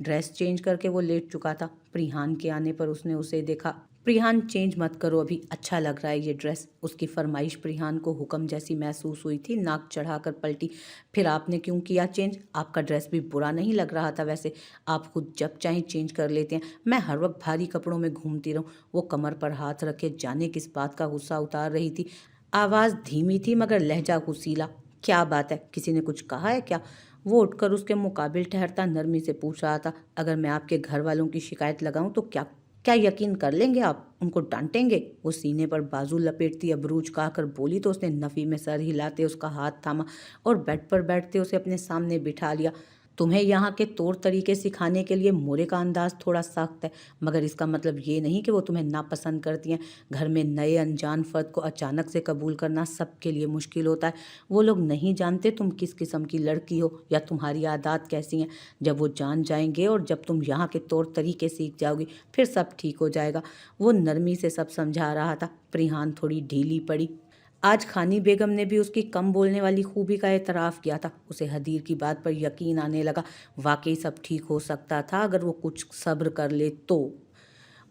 Dress change करके वो late चुका था। प्रिहान के आने पर उसने उसे देखा। प्रिहान, चेंज मत करो अभी, अच्छा लग रहा है ये ड्रेस। उसकी फरमाइश प्रिहान को हुक्म जैसी महसूस हुई थी। नाक चढ़ाकर पलटी। फिर आपने क्यों किया चेंज? आपका ड्रेस भी बुरा नहीं लग रहा था वैसे। आप खुद जब चाहें चेंज कर लेते हैं, मैं हर वक्त भारी कपड़ों में घूमती रहूं। वो कमर पर हाथ रखे जाने किस बात का गुस्सा उतार रही थी। आवाज़ धीमी थी मगर लहजा गुस्सीला। क्या बात है, किसी ने कुछ कहा है क्या? वो उठकर उसके मुकाबिल ठहरता नरमी से पूछ रहा था। अगर मैं आपके घर वालों की शिकायत लगाऊं तो क्या क्या यकीन कर लेंगे आप? उनको डांटेंगे? वो सीने पर बाजू लपेटती अबरूज कहकर बोली तो उसने नफ़ी में सर हिलाते उसका हाथ थामा और बेड पर बैठते उसे अपने सामने बिठा लिया। तुम्हें यहाँ के तौर तरीके सिखाने के लिए मोरे का अंदाज थोड़ा सख्त है, मगर इसका मतलब ये नहीं कि वो तुम्हें नापसंद करती हैं। घर में नए अनजान फर्द को अचानक से कबूल करना सबके लिए मुश्किल होता है। वो लोग नहीं जानते तुम किस किस्म की लड़की हो या तुम्हारी आदत कैसी हैं। जब वो जान जाएंगे और जब तुम यहाँ के तौर तरीके सीख जाओगी, फिर सब ठीक हो जाएगा। वो नरमी से सब समझा रहा था। प्रिहान थोड़ी ढीली पड़ी। आज खानी बेगम ने भी उसकी कम बोलने वाली खूबी का एतराफ़ किया था। उसे हदीर की बात पर यकीन आने लगा। वाकई सब ठीक हो सकता था अगर वो कुछ सब्र कर ले तो।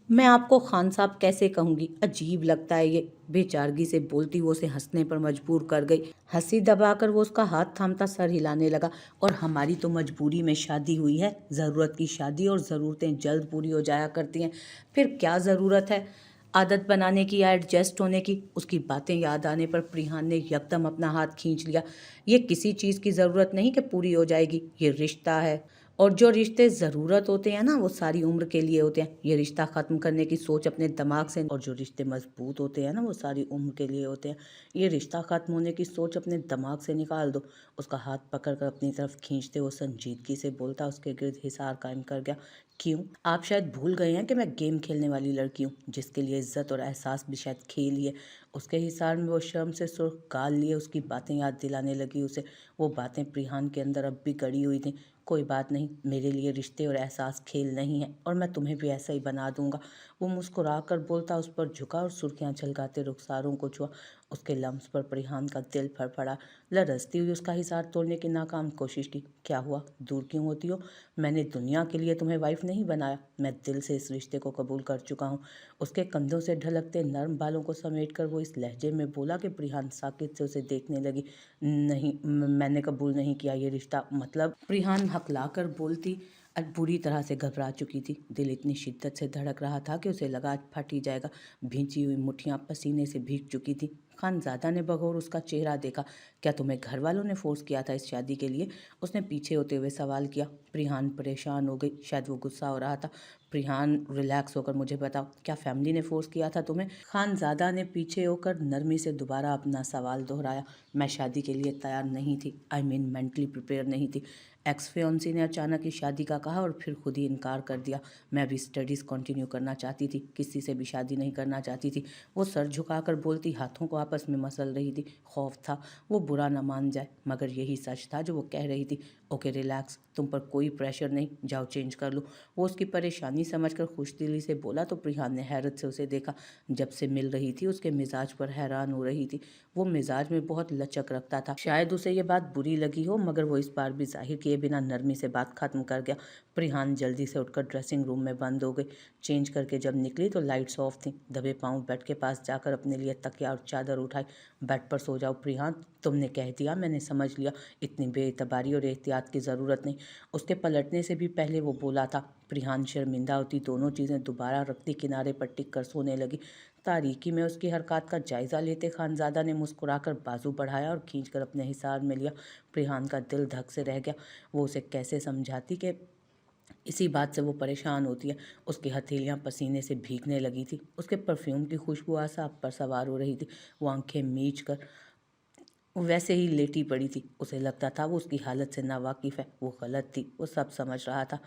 मैं आपको खान साहब कैसे कहूँगी, अजीब लगता है ये। बेचारगी से बोलती वो उसे हंसने पर मजबूर कर गई। हंसी दबाकर वो उसका हाथ थामता सर हिलाने लगा। और हमारी तो मजबूरी में शादी हुई है, ज़रूरत की शादी, और ज़रूरतें जल्द पूरी हो जाया करती हैं। फिर क्या ज़रूरत है आदत बनाने की या एडजस्ट होने की? उसकी बातें याद आने पर प्रिहान ने यकदम अपना हाथ खींच लिया। ये किसी चीज़ की ज़रूरत नहीं कि पूरी हो जाएगी, ये रिश्ता है। और जो रिश्ते ज़रूरत होते हैं ना, वो सारी उम्र के लिए होते हैं। ये रिश्ता ख़त्म करने की सोच अपने दिमाग से, और जो रिश्ते मजबूत होते हैं ना, वो सारी उम्र के लिए होते हैं। ये रिश्ता ख़त्म होने की सोच अपने दिमाग से निकाल दो। उसका हाथ पकड़कर अपनी तरफ खींचते वो संजीदगी से बोलता उसके गिर्द हिसार कायम कर गया। क्यों? आप शायद भूल गए हैं कि मैं गेम खेलने वाली लड़की हूँ, जिसके लिए इज्जत और एहसास भी शायद खेल ही है। उसके हिसार में वो शर्म से सुर्ख गाल लिए उसकी बातें याद दिलाने लगी उसे। वो बातें प्रिहान के अंदर अब भी गड़ी हुई थीं। कोई बात नहीं, मेरे लिए रिश्ते और एहसास खेल नहीं है, और मैं तुम्हें भी ऐसा ही बना दूंगा। वो मुस्कुरा कर बोलता उस पर झुका और सुर्खियां झलकाते रुखसारों को छुआ। उसके लम्स पर प्रिहान का दिल फड़फड़ा। लरजती हुई उसका हिसार तोड़ने की नाकाम कोशिश की। क्या हुआ, दूर क्यों होती हो? मैंने दुनिया के लिए तुम्हें वाइफ नहीं बनाया, मैं दिल से इस रिश्ते को कबूल कर चुका हूँ। उसके कंधों से ढलकते नर्म बालों को समेटकर वो इस लहजे में बोला कि प्रिहान साकित से उसे देखने लगी। नहीं, मैंने कबूल नहीं किया ये रिश्ता। मतलब? प्रिहान हकलाकर बोलती आज बुरी तरह से घबरा चुकी थी। दिल इतनी शिद्दत से धड़क रहा था कि उसे लगा आज फट ही जाएगा। भींची हुई मुट्ठियां पसीने से भीग चुकी थी। खानजादा ने बगौर उसका चेहरा देखा। क्या तुम्हें घर वालों ने फोर्स किया था इस शादी के लिए? उसने पीछे होते हुए सवाल किया। प्रिहान परेशान हो गई, शायद वो गुस्सा हो रहा था। प्रिहान, रिलैक्स होकर मुझे बताओ, क्या फैमिली ने फोर्स किया था तुम्हें? खानजादा ने पीछे होकर नरमी से दोबारा अपना सवाल दोहराया। मैं शादी के लिए तैयार नहीं थी, आई मीन मेंटली प्रिपेयर नहीं थी। एक्स फियोंसी ने अचानक ही शादी का कहा और फिर खुद ही इनकार कर दिया। मैं अभी स्टडीज़ कंटिन्यू करना चाहती थी, किसी से भी शादी नहीं करना चाहती थी। वो सर झुकाकर बोलती, हाथों को आपस में मसल रही थी। खौफ था वो बुरा न मान जाए, मगर यही सच था जो वो कह रही थी। ओके रिलैक्स, तुम पर कोई प्रेशर नहीं, जाओ चेंज कर लो। वो उसकी परेशानी समझकर खुशदिली से बोला तो प्रिहान ने हैरत से उसे देखा। जब से मिल रही थी उसके मिजाज पर हैरान हो रही थी। वो मिजाज में बहुत लचक रखता था। शायद उसे ये बात बुरी लगी हो, मगर वो इस बार भी जाहिर किए बिना नरमी से बात खत्म कर गया। प्रिहान जल्दी से उठकर ड्रेसिंग रूम में बंद हो गई। चेंज करके जब निकली तो लाइट्स ऑफ थी। दबे पांव बेड के पास जाकर अपने लिए तकिया और चादर उठाई। बेड पर सो जाओ प्रिहान, तुमने कह दिया, मैंने समझ लिया। इतनी बेइतबारी और एहतियात की ज़रूरत नहीं। उसके पलटने से भी पहले वो बोला था। प्रिहान शर्मिंदा होती दोनों चीज़ें दोबारा रखती किनारे पर टिक कर सोने लगी। तारीकी में उसकी हरकत का जायज़ा लेते खानज़ादा ने मुस्कुराकर बाजू बढ़ाया और खींचकर अपने हिसार में लिया। प्रिहान का दिल धक से रह गया। वो उसे कैसे समझाती कि इसी बात से वो परेशान होती है। उसकी हथेलियां पसीने से भीगने लगी थी। उसके परफ्यूम की खुशबू आसाब पर सवार हो रही थी। वो आंखें मीच कर वैसे ही लेटी पड़ी थी। उसे लगता था वो उसकी हालत से नावाकिफ़ है। वो गलत थी, वो सब समझ रहा था,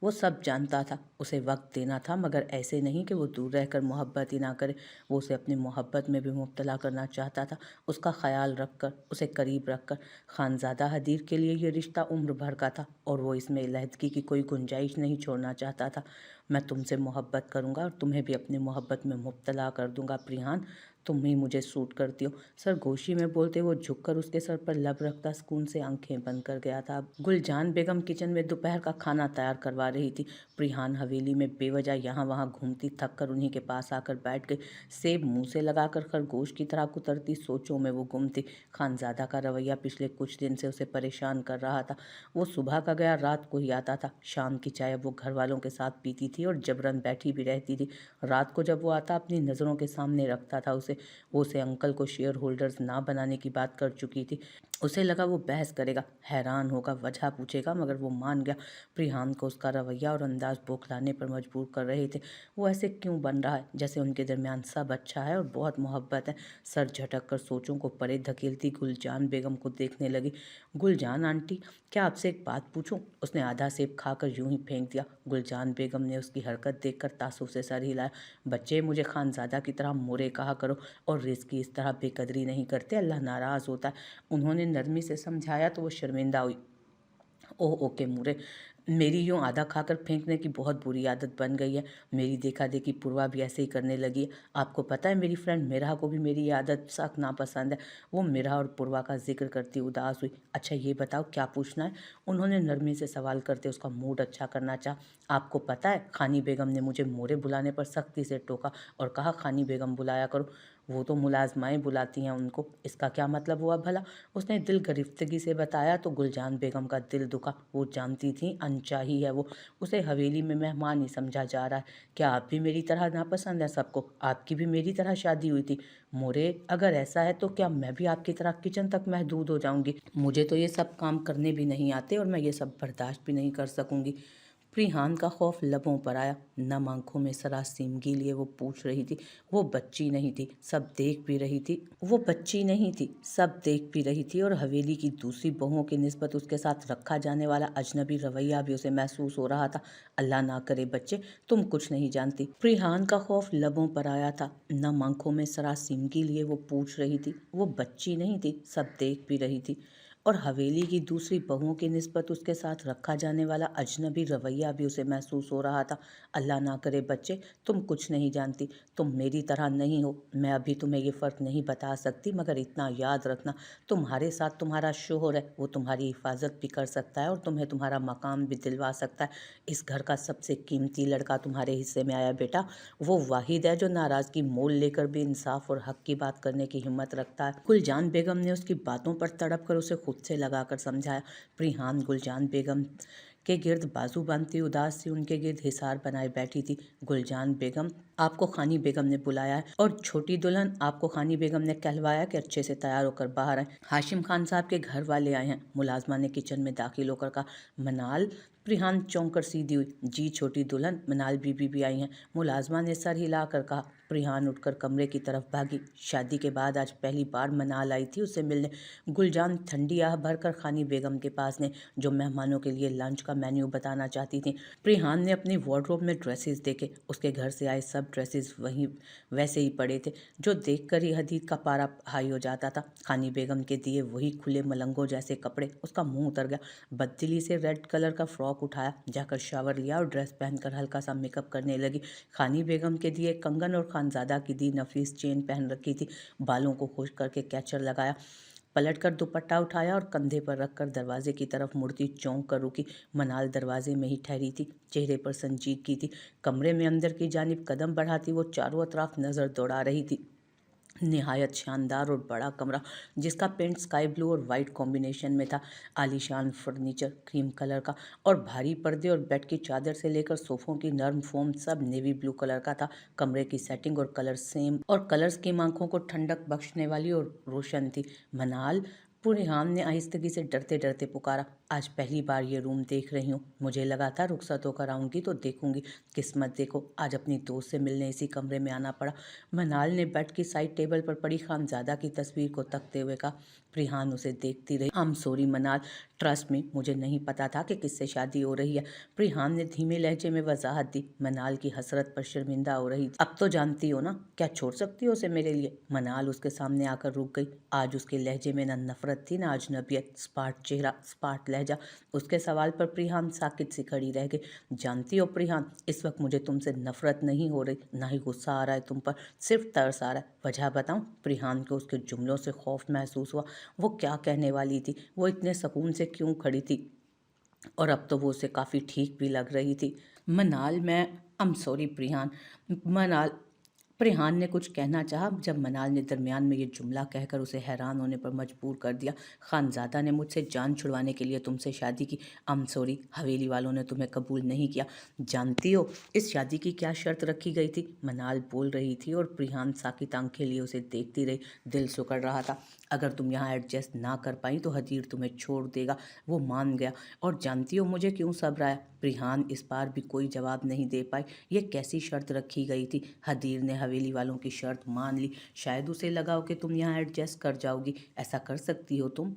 वो सब जानता था। उसे वक्त देना था, मगर ऐसे नहीं कि वो दूर रहकर मोहब्बत ही ना करे। वो उसे अपनी मोहब्बत में भी मुब्तला करना चाहता था, उसका ख्याल रखकर, उसे करीब रखकर। खानज़ादा हदीर के लिए ये रिश्ता उम्र भर का था और वो इसमें अलहदगी की कोई गुंजाइश नहीं छोड़ना चाहता था। मैं तुमसे मोहब्बत करूँगा और तुम्हें भी अपनी मोहब्बत में मुब्तला कर दूँगा प्रिहान। तुम ही मुझे सूट करती हो। सरगोशी में बोलते वो झुककर उसके सर पर लब रखता सुकून से आंखें बंद कर गया था। गुलजान बेगम किचन में दोपहर का खाना तैयार करवा रही थी। प्रिहान हवेली में बेवजह यहाँ वहाँ घूमती थक कर उन्हीं के पास आकर बैठ गई। सेब मुंह से लगाकर खरगोश की तरह कुतरती सोचों में वो गुम थी। खानजादा का रवैया पिछले कुछ दिन से उसे परेशान कर रहा था। वो सुबह का गया रात को ही आता था। शाम की चाय वो घर वालों के साथ पीती थी और जबरन बैठी भी रहती थी। रात को जब वो आता अपनी नज़रों के सामने रखता था वो उसे अंकल को शेयर होल्डर्स ना बनाने की बात कर चुकी थी। उसे लगा वो बहस करेगा, हैरान होगा, वजह पूछेगा, मगर वो मान गया। प्रिहान को उसका रवैया और अंदाज बौखलाने पर मजबूर कर रहे थे। वो ऐसे क्यों बन रहा है जैसे उनके दरमियान सब अच्छा है और बहुत मोहब्बत है। सर झटक कर सोचों को परे धकेलती गुलजान बेगम को देखने लगी। गुलजान आंटी, क्या आपसे एक बात पूछूं? उसने आधा सेब खाकर यूं ही फेंक दिया। गुलजान बेगम ने उसकी हरकत देखकर तासुफ से सर हिलाया। बच्चे, मुझे खानजादा की तरह मोरे कहा करो और रिस्क की इस तरह बेकदरी नहीं करते, अल्लाह नाराज़ होता है। उन्होंने नरमी से समझाया तो वो शर्मिंदा हुई। ओह ओके मूरे, मेरी यूँ आधा खाकर फेंकने की बहुत बुरी आदत बन गई है। मेरी देखा देखी पूर्वा भी ऐसे ही करने लगी है। आपको पता है मेरी फ्रेंड मिरहा को भी मेरी ये आदत सख्त नापसंद है। वो मिरहा और पूर्वा का जिक्र करती उदास हुई। अच्छा ये बताओ क्या पूछना है? उन्होंने नरमी से सवाल करते उसका मूड अच्छा करना चाहा। आपको पता है खानी बेगम ने मुझे मोरे बुलाने पर सख्ती से टोका और कहा खानी बेगम बुलाया करो। वो तो मुलाजमाएँ बुलाती हैं उनको, इसका क्या मतलब हुआ भला? उसने दिल गिरफ्तगी से बताया तो गुलजान बेगम का दिल दुखा। वो जानती थी अनचाही है वो, उसे हवेली में मेहमान ही समझा जा रहा है। क्या आप भी मेरी तरह नापसंद है सबको? आपकी भी मेरी तरह शादी हुई थी? मोरे, अगर ऐसा है तो क्या मैं भी आपकी तरह किचन तक महदूद हो जाऊंगी? मुझे तो ये सब काम करने भी नहीं आते और मैं ये सब बर्दाश्त भी नहीं कर सकूंगी। प्रिहान का खौफ लबों पर आया। नम आंखों में सरासीमगी लिए वो पूछ रही थी। वो बच्ची नहीं थी, सब देख भी रही थी। वो बच्ची नहीं थी, सब देख भी रही थी और हवेली की दूसरी बहुओं की निस्बत उसके साथ रखा जाने वाला अजनबी रवैया भी उसे महसूस हो रहा था। अल्लाह ना करे बच्चे, तुम कुछ नहीं जानती। प्रिहान का खौफ लबों पर आया था। नम आंखों में सरासीमगी लिए वो पूछ रही थी। वो बच्ची नहीं थी, सब देख भी रही थी और हवेली की दूसरी बहुओं की निस्बत उसके साथ रखा जाने वाला अजनबी रवैया भी उसे महसूस हो रहा था। अल्लाह ना करे बच्चे, तुम कुछ नहीं जानती, तुम मेरी तरह नहीं हो। मैं अभी तुम्हें ये फ़र्क नहीं बता सकती, मगर इतना याद रखना, तुम्हारे साथ तुम्हारा शोहर है, वो तुम्हारी हिफाजत भी कर सकता है और तुम्हें तुम्हारा मकाम भी दिलवा सकता है। इस घर का सबसे कीमती लड़का तुम्हारे हिस्से में आया बेटा। वो वाहिद है जो नाराज़गी मोल लेकर भी इंसाफ और हक की बात करने की हिम्मत रखता है। गुलजान बेगम ने उसकी बातों पर तड़प कर उसे खुद से लगाकर समझाया। प्रिहान गुलजान बेगम के गिर्द बाजू बांधती उदास सी उनके गिर्द हिसार बनाए बैठी थी। गुलजान बेगम, आपको खानी बेगम ने बुलाया है और छोटी दुल्हन, आपको खानी बेगम ने कहलवाया कि अच्छे से तैयार होकर बाहर आए। हाशिम खान साहब के घर वाले आए हैं। मुलाजमा ने किचन में दाखिल होकर कहा। मनाल, प्रिहान चौंक कर सीधी हुई। जी छोटी दुल्हन, मनाल बीबी भी आई हैं। मुलाजमा ने सर हिलाकर कहा। प्रिहान उठकर कमरे की तरफ भागी। शादी के बाद आज पहली बार मनाल आई थी उससे मिलने। गुलजान ठंडी आह भरकर खानी बेगम के पास ने जो मेहमानों के लिए लंच का मेन्यू बताना चाहती थी। प्रिहान ने अपनी वार्डरोब में ड्रेसेस देखे। उसके घर से आए सब ड्रेसेस वहीं वैसे ही पड़े थे, जो देखकर ही हदीद का पारा हाई हो जाता था। खानी बेगम के दिए वही खुले मलंगों जैसे कपड़े। उसका मुंह उतर गया। बददिली से रेड कलर का फ्रॉक उठाया, जाकर शावर लिया और ड्रेस पहनकर हल्का सा मेकअप करने लगी। खानी बेगम के दिए कंगन और खानजादा की दी नफीस चेन पहन रखी थी। बालों को खुश करके कैचर लगाया, पलटकर दुपट्टा उठाया और कंधे पर रखकर दरवाजे की तरफ मुड़ती चौंक कर रुकी। मनाल दरवाजे में ही ठहरी थी, चेहरे पर संजीदगी थी। कमरे में अंदर की जानिब कदम बढ़ाती वो चारों अतराफ नज़र दौड़ा रही थी। निहायत शानदार और बड़ा कमरा, जिसका पेंट स्काई ब्लू और वाइट कॉम्बिनेशन में था। आलीशान फर्नीचर क्रीम कलर का और भारी पर्दे और बेड की चादर से लेकर सोफों की नर्म फोम सब नेवी ब्लू कलर का था। कमरे की सेटिंग और कलर सेम और कलर्स की आंखों को ठंडक बख्शने वाली और रोशन थी। मनाल, पुरहान ने आहिस्तगी से डरते डरते पुकारा। आज पहली बार ये रूम देख रही हूँ। मुझे लगा था रुखसत होकर आऊँगी तो देखूंगी। किस्मत देखो, आज अपनी दोस्त से मिलने इसी कमरे में आना पड़ा। मनाल ने बेड की साइड टेबल पर पड़ी खानजादा की तस्वीर को तकते हुए कहा। प्रिहान उसे देखती रही। आई एम सॉरी मनाल, ट्रस्ट मी, मुझे नहीं पता था कि किससे शादी हो रही है। प्रिहान ने धीमे लहजे में वजाहत दी। मनाल की हसरत पर शर्मिंदा हो रही थी। अब तो जानती हो ना, क्या छोड़ सकती हो उसे मेरे लिए? मनाल उसके सामने आकर रुक गई। आज उसके लहजे में न नफरत थी न अजनबियत। स्पाट चेहरा, स्पाट लहजा, जा। उसके सवाल पर प्रिहान साकित सी खड़ी रह गई। जानती हो प्रिहान, इस वक्त मुझे तुमसे नफरत नहीं हो रही, ना ही गुस्सा आ रहा है तुम पर, सिर्फ तरस आ रहा है। वजह बताऊं? प्रिहान को उसके जुमलों से खौफ महसूस हुआ। वो क्या कहने वाली थी? वो इतने सुकून से क्यों खड़ी थी? और अब तो वो उसे काफ़ी ठीक भी लग रही थी। मनाल, मैं सॉरी प्रिहान। मनाल प्रिहान ने कुछ कहना चाहा, जब मनाल ने दरमियान में ये जुमला कहकर उसे हैरान होने पर मजबूर कर दिया। खानज़ादा ने मुझसे जान छुड़वाने के लिए तुमसे शादी की। सॉरी, हवेली वालों ने तुम्हें कबूल नहीं किया। जानती हो इस शादी की क्या शर्त रखी गई थी? मनाल बोल रही थी और प्रिहान साकित आंखें लिए उसे देखती रही। दिल सुकड़ रहा था। अगर तुम यहाँ एडजस्ट ना कर पाई तो हदीर तुम्हें छोड़ देगा। वो मान गया। और जानती हो मुझे क्यों सब्र आया? प्रिहान इस बार भी कोई जवाब नहीं दे पाई। ये कैसी शर्त रखी गई थी? हदीर ने हवेली वालों की शर्त मान ली। शायद उसे लगा हो कि तुम यहाँ एडजस्ट कर जाओगी। ऐसा कर सकती हो तुम,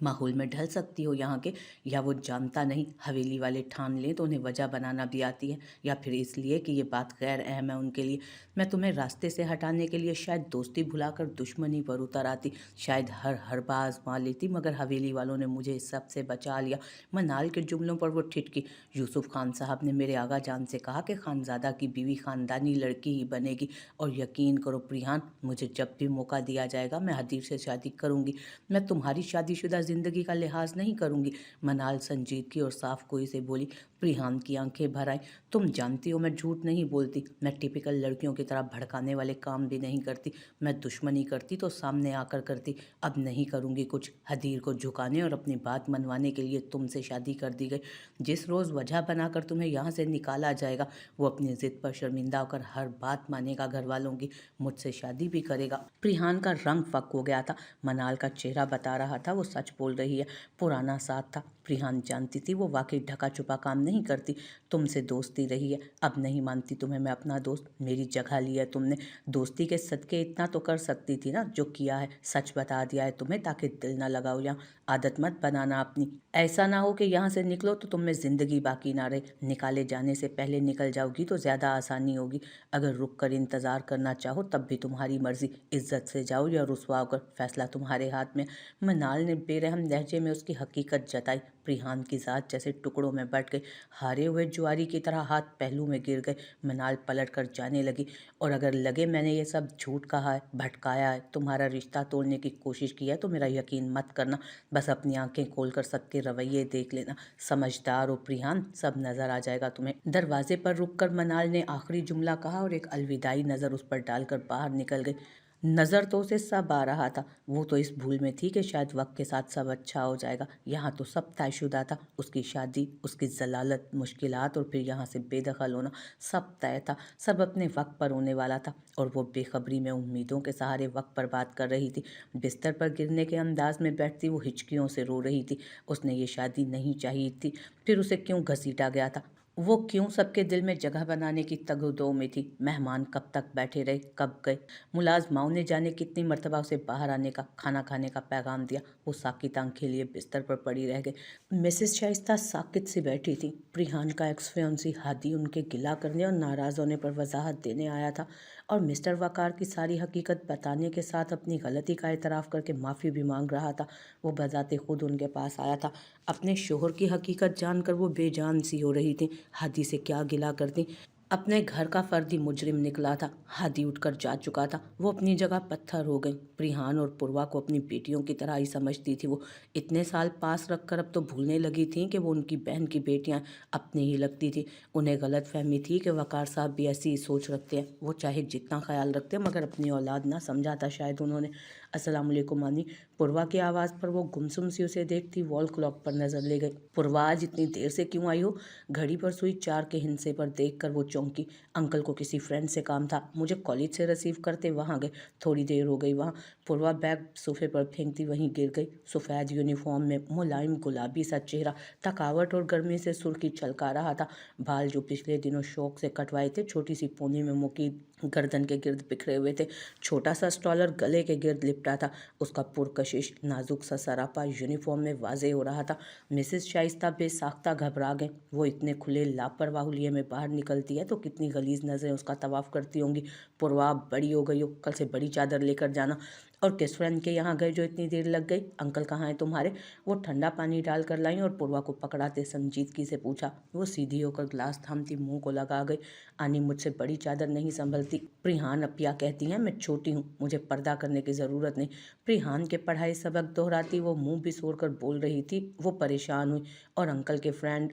माहौल में ढल सकती हो यहाँ के। या वो जानता नहीं, हवेली वाले ठान लें तो उन्हें वजह बनाना भी आती है, या फिर इसलिए कि ये बात गैर अहम है उनके लिए। मैं तुम्हें रास्ते से हटाने के लिए शायद दोस्ती भुलाकर दुश्मनी पर उतर आती, शायद हर बार आजमा लेती, मगर हवेली वालों ने मुझे इस सब से बचा लिया। मनाल के जुमलों पर वो ठिठकी। यूसुफ खान साहब ने मेरे आगा जान से कहा कि खानजादा की बीवी खानदानी लड़की ही बनेगी, और यकीन करो प्रिहान, मुझे जब भी मौका दिया जाएगा मैं हदीर से शादी करूंगी। मैं तुम्हारी शादीशुदा जिंदगी का लिहाज नहीं करूंगी। मनाल संजीदगी और साफ गोई से बोली। प्रिहान की आंखें भर आई। तुम जानती हो मैं झूठ नहीं बोलती। मैं टिपिकल लड़कियों की तरह भड़काने वाले काम भी नहीं करती। मैं दुश्मनी करती तो सामने आकर करती। अब नहीं करूंगी कुछ। हदीर को झुकाने और अपनी बात मनवाने के लिए तुमसे शादी कर दी गई। जिस रोज़ वजह बनाकर तुम्हें यहाँ से निकाला जाएगा, वो अपनी जिद पर शर्मिंदा होकर हर बात मानेगा घर वालों की, मुझसे शादी भी करेगा। प्रिहान का रंग फक हो गया था। मनाल का चेहरा बता रहा था वो सच बोल रही है। पुराना साथ था। प्रिहान जानती थी वो वाकई ढका छुपा काम नहीं करती। तुमसे दोस्ती रही है, अब नहीं मानती तुम्हें मैं अपना दोस्त। मेरी जगह ली है तुमने। दोस्ती के सदके इतना तो कर सकती थी ना, जो किया है। सच बता दिया है तुम्हें ताकि दिल ना लगाओ। यहाँ आदत मत बनाना अपनी। ऐसा ना हो कि यहाँ से निकलो तो तुम में जिंदगी बाकी ना रहे। निकाले जाने से पहले निकल जाओगी तो ज़्यादा आसानी होगी। अगर रुक कर इंतज़ार करना चाहो तब भी तुम्हारी मर्जी। इज्जत से जाओ या रुसवा होकर, फैसला तुम्हारे हाथ में। मनाल ने बेरहम लहजे में उसकी हकीकत जताई। प्रिहान की जात जैसे टुकड़ों में बट गई। हारे हुए जुआरी की तरह हाथ पहलू में गिर गए। मनाल पलट कर जाने लगी। और अगर लगे मैंने ये सब झूठ कहा है, भटकाया है, तुम्हारा रिश्ता तोड़ने की कोशिश की है तो मेरा यकीन मत करना। बस अपनी आंखें खोलकर सबके रवैये देख लेना। समझदार हो प्रिहान, सब नजर आ जाएगा तुम्हें। दरवाजे पर रुककर मनाल ने आखिरी जुमला कहा और एक अलविदाई नजर उस पर डालकर बाहर निकल गई। नज़र तो उसे सब आ रहा था। वो तो इस भूल में थी कि शायद वक्त के साथ सब अच्छा हो जाएगा। यहाँ तो सब तयशुदा था। उसकी शादी, उसकी जलालत, मुश्किलात और फिर यहाँ से बेदखल होना, सब तय था। सब अपने वक्त पर होने वाला था। और वो बेखबरी में उम्मीदों के सहारे वक्त पर बात कर रही थी। बिस्तर पर गिरने के अंदाज में बैठती वो हिचकियों से रो रही थी। उसने ये शादी नहीं चाहिए थी, फिर उसे क्यों घसीटा गया था? वो क्यों सबके दिल में जगह बनाने की तगदो में थी? मेहमान कब तक बैठे रहे, कब गए? मुलाजमाओं ने जाने कितनी मर्तबा उसे बाहर आने का, खाना खाने का पैगाम दिया। वो साकित आंखें लिए बिस्तर पर पड़ी रह गई। मिसेस शाइस्ता साकित से बैठी थी। प्रिहान का एक्स फियांसी हादी उनके गिला करने और नाराज़ होने पर वजाहत देने आया था, और मिस्टर वकार की सारी हकीकत बताने के साथ अपनी गलती का एतराफ़ करके माफ़ी भी मांग रहा था। वो बजाते खुद उनके पास आया था। अपने शोहर की हकीकत जानकर वो बेजान सी हो रही थी। हादी से क्या गिला करती? अपने घर का फर्दी मुजरिम निकला था। हादी उठकर जा चुका था। वो अपनी जगह पत्थर हो गई। प्रिहान और पूर्वा को अपनी बेटियों की तरह ही समझती थी वो। इतने साल पास रखकर अब तो भूलने लगी थी कि वो उनकी बहन की बेटियां अपनी ही लगती थी। उन्हें गलत फहमी थी कि वकार साहब भी ऐसी ही सोच रखते हैं। वो चाहे जितना ख्याल रखते हैं मगर अपनी औलाद ना समझा था शायद उन्होंने। अस्सलाम वालेकुम मानी। पूर्वा की आवाज़ पर वो गुमसुम सी उसे देखती वॉल क्लॉक पर नजर ले गई। पूर्वा, आज इतनी देर से क्यों आई हो? घड़ी पर सुई 4 के हिंसे पर देखकर वो चौंकी। अंकल को किसी फ्रेंड से काम था, मुझे कॉलेज से रिसीव करते वहाँ गए, थोड़ी देर हो गई वहाँ। पूर्वा बैग सोफे पर फेंकती वहीं गिर गई। सफ़ेद यूनिफॉर्म में मुलायम गुलाबी सा चेहरा थकावट और गर्मी से सुर्खी छलका रहा था। बाल जो पिछले दिनों शौक से कटवाए थे छोटी सी पोनी में मुकी गर्दन के गिर्द बिखरे हुए थे। छोटा सा स्टॉलर गले के गिर्द लिपटा था। उसका पुरकशिश नाजुक सा सरापा यूनिफॉर्म में वाजे हो रहा था। मिसेस शाइस्ता बेसाख्ता घबरा गए। वो इतने खुले लापरवाह हुलिये में बाहर निकलती है तो कितनी गलीज नजरें उसका तवाफ करती होंगी। पूर्वा, बड़ी हो गई हो, कल से बड़ी चादर लेकर जाना। और किस फ्रेंड के यहाँ गए जो इतनी देर लग गई? अंकल कहाँ हैं तुम्हारे? वो ठंडा पानी डाल कर लाई और पूर्वा को पकड़ाते संजीदगी से पूछा। वो सीधी होकर ग्लास थामती मुंह को लगा गई। आनी, मुझसे बड़ी चादर नहीं संभलती। प्रिहान अपिया कहती हैं, मैं छोटी हूँ, मुझे पर्दा करने की ज़रूरत नहीं। प्रिहान के पढ़ाई सबक दोहराती वो मुँह बिसोर कर बोल रही थी। वो परेशान हुई और अंकल के फ्रेंड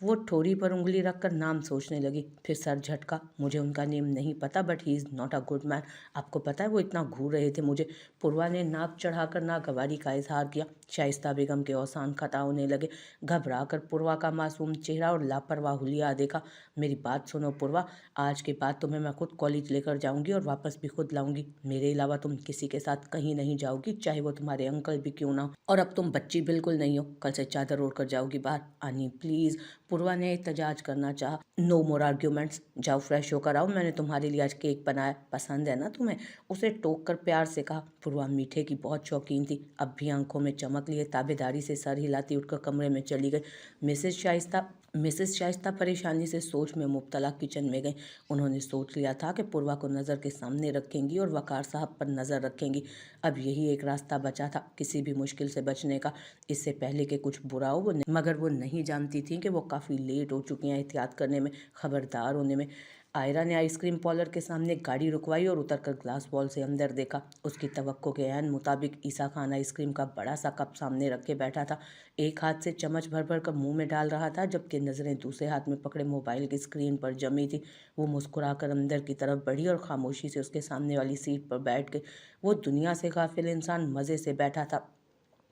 वो ठोरी पर उंगली रखकर नाम सोचने लगी। फिर सर झटका। मुझे उनका नेम नहीं पता, but he is not a good man. आपको पता है वो इतना घूर रहे थे मुझे। पूर्वा ने नाक चढ़ाकर नागवारी का इजहार किया। शाइस्ता बेगम के औसान खता होने लगे। घबरा कर पूर्वा का मासूम चेहरा और लापरवाह हुलिया देखा। मेरी बात सुनो पूर्वा, आज के बाद तुम्हें मैं खुद कॉलेज लेकर जाऊंगी और वापस भी खुद लाऊंगी। मेरे अलावा तुम किसी के साथ कहीं नहीं जाओगी, चाहे वो तुम्हारे अंकल भी क्यों ना हो। और अब तुम बच्ची बिल्कुल नहीं हो, कल से चादर ओढ़ कर जाओगी बाहर। आनी प्लीज। पूर्वा ने एहतजाज करना चाहा। नो मोर आर्ग्यूमेंट्स, जाओ फ्रेश होकर आओ। मैंने तुम्हारे लिए आज केक बनाया, पसंद है ना तुम्हें? उसे टोक कर प्यार से कहा। पूर्वा मीठे की बहुत शौकीन थी। अब भी आंखों में चमक लिए ताबेदारी से सर हिलाती उठकर कमरे में चली गई। मिसेस शाइस्ता परेशानी से सोच में मुब्तला किचन में गई। उन्होंने सोच लिया था कि पूर्वा को नज़र के सामने रखेंगी और वकार साहब पर नज़र रखेंगी। अब यही एक रास्ता बचा था किसी भी मुश्किल से बचने का। इससे पहले कि कुछ बुरा हो मगर वो नहीं जानती थी कि वो काफ़ी लेट हो चुकी हैं एहतियात करने में, खबरदार होने में। आयरा ने आइसक्रीम पार्लर के सामने गाड़ी रुकवाई और उतरकर ग्लास वॉल से अंदर देखा। उसकी तवक्को के ऐन मुताबिक ईसा खान आइसक्रीम का बड़ा सा कप सामने रख के बैठा था। एक हाथ से चम्मच भर भर कर मुंह में डाल रहा था, जबकि नज़रें दूसरे हाथ में पकड़े मोबाइल की स्क्रीन पर जमी थी। वो मुस्कुराकर अंदर की तरफ बढ़ी और खामोशी से उसके सामने वाली सीट पर बैठ गई। वो दुनिया से गाफिल इंसान मज़े से बैठा था।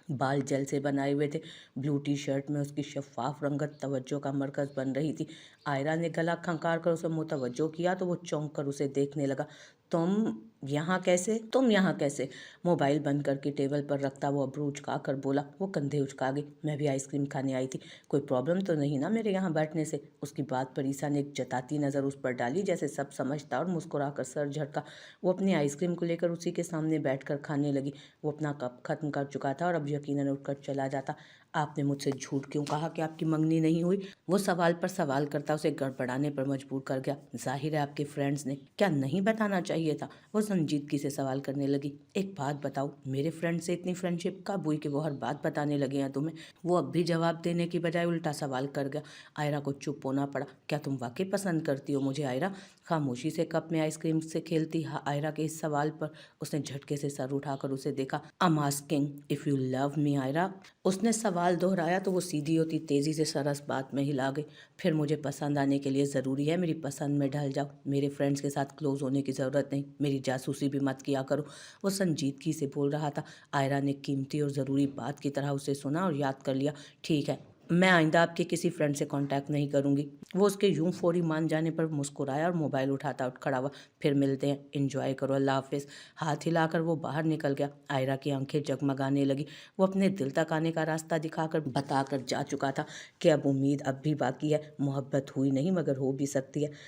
बाल जल से बनाए हुए थे। ब्लू टी शर्ट में उसकी शफाफ रंगत तवज्जो का मरकज बन रही थी। आयरा ने गला खंकार कर उसे मुतवज्जो किया तो वो चौंक कर उसे देखने लगा। तुम यहाँ कैसे? मोबाइल बंद करके टेबल पर रखता वो अब्रू उचका कर बोला। वो कंधे उचका गई। मैं भी आइसक्रीम खाने आई थी। कोई प्रॉब्लम तो नहीं ना मेरे यहाँ बैठने से? उसकी बात पर ईसा ने एक जताती नज़र उस पर डाली, जैसे सब समझता, और मुस्कुरा कर सर झटका। वो अपनी आइसक्रीम को लेकर उसी के सामने बैठकर खाने लगी। वो अपना कप खत्म कर चुका था और अब यकीनन उठकर चला जाता। आपने मुझसे झूठ क्यों कहा कि आपकी मंगनी नहीं हुई? वो सवाल पर सवाल करता उसे गड़बड़ाने पर मजबूर कर गया। जाहिर है आपके फ्रेंड्स ने। क्या नहीं बताना चाहिए था? वो संजीदगी से सवाल करने लगी। एक बात बताओ, मेरे फ्रेंड से इतनी फ्रेंडशिप कब हुई कि वो हर बात बताने लगे हैं तुम्हें? वो अब भी जवाब देने की बजाय उल्टा सवाल कर गया। आयरा को चुप होना पड़ा। क्या तुम वाकई पसंद करती हो मुझे आयरा? खामोशी से कप में आइसक्रीम से खेलती आयरा के इस सवाल पर उसने झटके से सर उठाकर उसे देखा। I am asking if you love me Ayra. उसने सवाल दोहराया तो वो सीधी होती तेजी से सरस बात में हिला गई। फिर मुझे पसंद आने के लिए ज़रूरी है मेरी पसंद में ढल जाओ। मेरे फ्रेंड्स के साथ क्लोज होने की ज़रूरत नहीं। मेरी जासूसी भी मत किया करो। वो संजीदगी से बोल रहा था। आयरा ने कीमती और ज़रूरी बात की तरह उसे सुना और याद कर लिया। ठीक है, मैं आइंदा आपके किसी फ्रेंड से कांटेक्ट नहीं करूंगी। वो उसके यूं फौरी मान जाने पर मुस्कुराया और मोबाइल उठाता उठ खड़ा हुआ। फिर मिलते हैं, एंजॉय करो, अल्लाह हाफिज़। हाथ हिलाकर वो बाहर निकल गया। आयरा की आंखें जगमगाने लगी। वो अपने दिल तक आने का रास्ता दिखाकर बताकर जा चुका था कि अब उम्मीद अब भी बाकी है। मोहब्बत हुई नहीं मगर हो भी सकती है।